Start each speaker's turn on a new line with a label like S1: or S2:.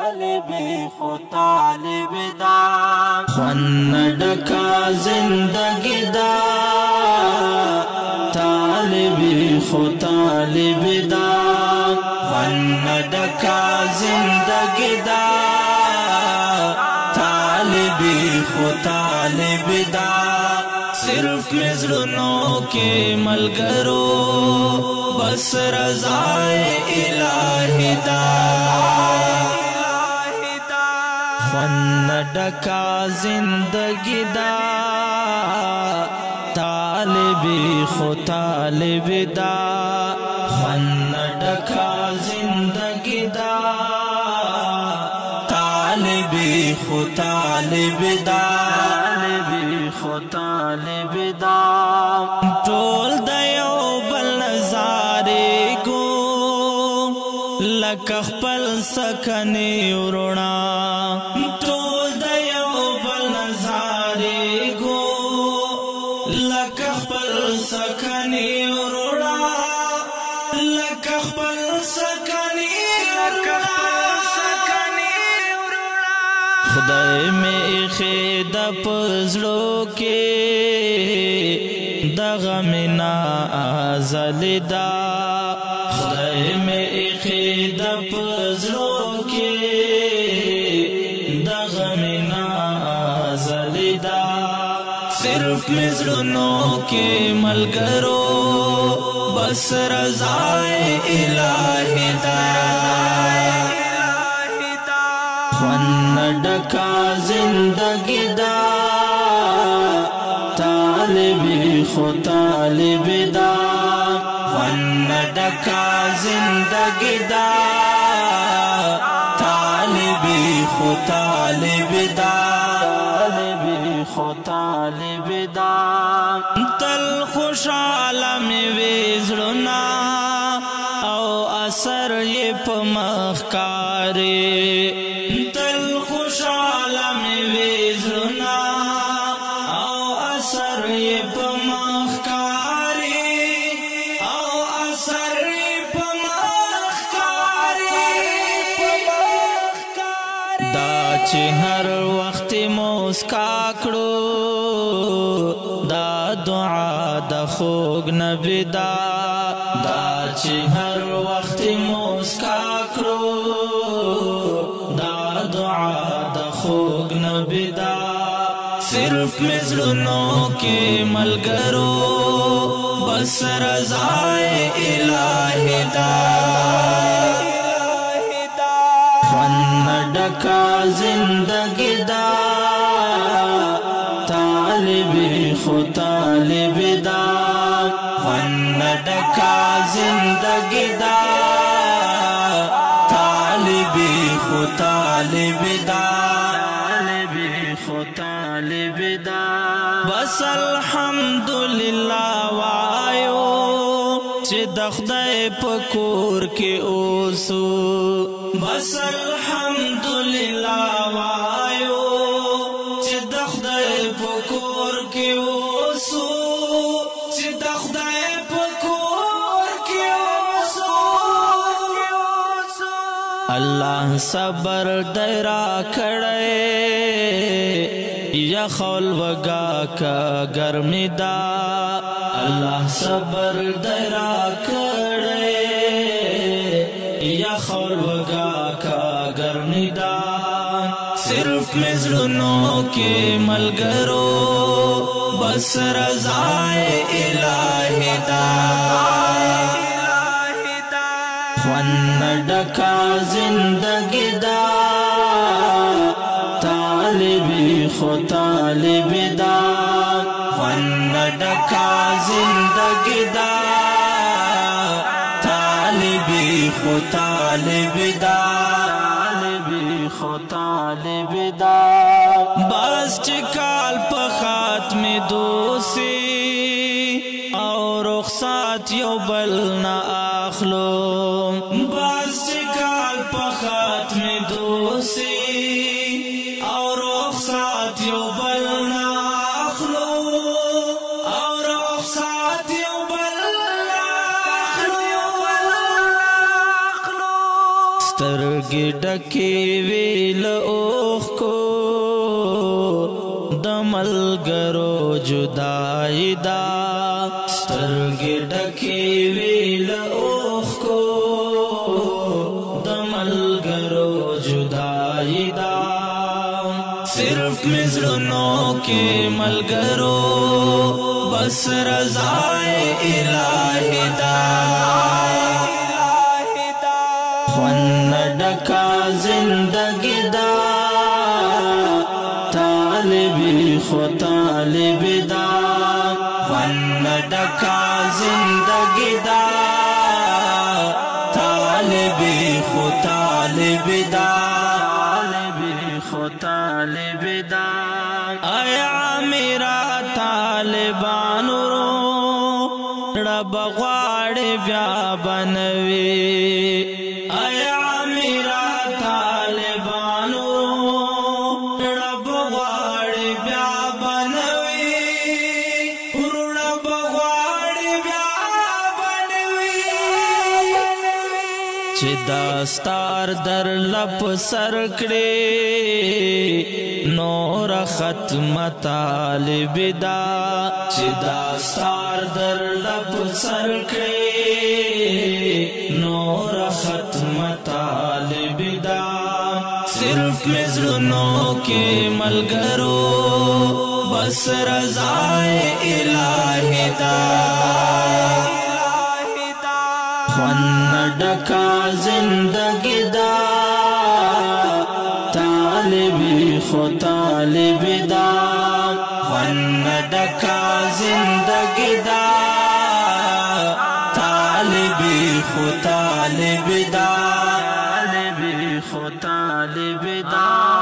S1: خو طالب دا خوان ڈکا زندگی دا طالبی خو طالب دا خوان ڈکا زندگی دا طالبی خو طالب دا صرف مزرنوں کے ملگرو بس رضائے الہی دا خوان ڈکا زندگی دا طالبی خو طالب دا خوان ڈکا زندگی دا طالبی خو طالب دا طالبی خو طالب دا ټول د یو بل نظارې کو لکه خپل سکنې وروڼه ټول د یو بل نظارې کو لکه خپل سکنې وروڼه لکه خپل سکنې وروڼه خدای می خید پزړو کې دغه منا ازل دا خدای می خید پزړو کې دغه منا ازل دا صرف مزړونو کې ملګرو بس رضائے الہی دا خوان ڈکا زندگی دا طالبی خو طالب دا خوان ڈکا زندگی دا طالبی خو طالب دا طالبی خو طالب دا تل خوشحاله می وي زړونه او اثر یې په مخ کاري چې هر وخت مسکا کړو دا دعا د خوږ نبی دا چې هر وخت مسکا کړو دا دعا د خوږ نبی دا صرف مزړونو کې ملګرو بس رضائے الہی دا خوان ڈکا زندگی دا طالبی خو طالب دا خوان ڈکا زندگی دا طالبی خو طالب دا طالبی خو طالب دا بس الحمدللہ وایو چې د خدای په کور کې اوسو بس الحمدللہ وایو چې د خدای په کور کې اوسو چې د خدای په کور کې اوسو الله صبر درا کړی یا خول وگا کا گرمی دا اللہ صبر درا کڑے یا خول وگا کا گرمی دا صرف مزړونو کې ملګرو بس رضائے الہی دا خوان ڈکا زندگی دا طالبی خو طالب دا خوان ڈکا زندگی دا طالبی خو طالب دا طالبی خو طالب دا باز چکال پا خاتم دوسی اور رخصات یو بل نا اخلو باز چکال پا خاتم دوسی یو بل نا اخلو اور رخصات یو بل نا اخلو سترګې ډکې وې له اوښکو د ملګرو جدایي ده سترګې ډکې وې له اوښکو د ملګرو جدایي ده صرف مې زړونو کې ملګرو بس رضای الهي ده خوند ډکه زندګي ده طالبي خو طالبي ده خوند ډکه زندګي ده طالبي خو طالبي ده طالبي ده آیا میرا طالبانو رب غواړي بیا بنوي آیا میرا طالبانو رب غواړي بیا بنوي رب غواړي بیا بنوي چې داستار در لپ سر کړي نور ختم طالب دا چې داستار در لپ سر کړي نور ختم طالب دا صرف مزرونو کې ملګرو بس رضای الهي دا خوند ډکه زندګي دا طالبي خو طالبي دا خوند ډکه زندګي دا طالبي خو طالبي دا طالبي خو طالبي دا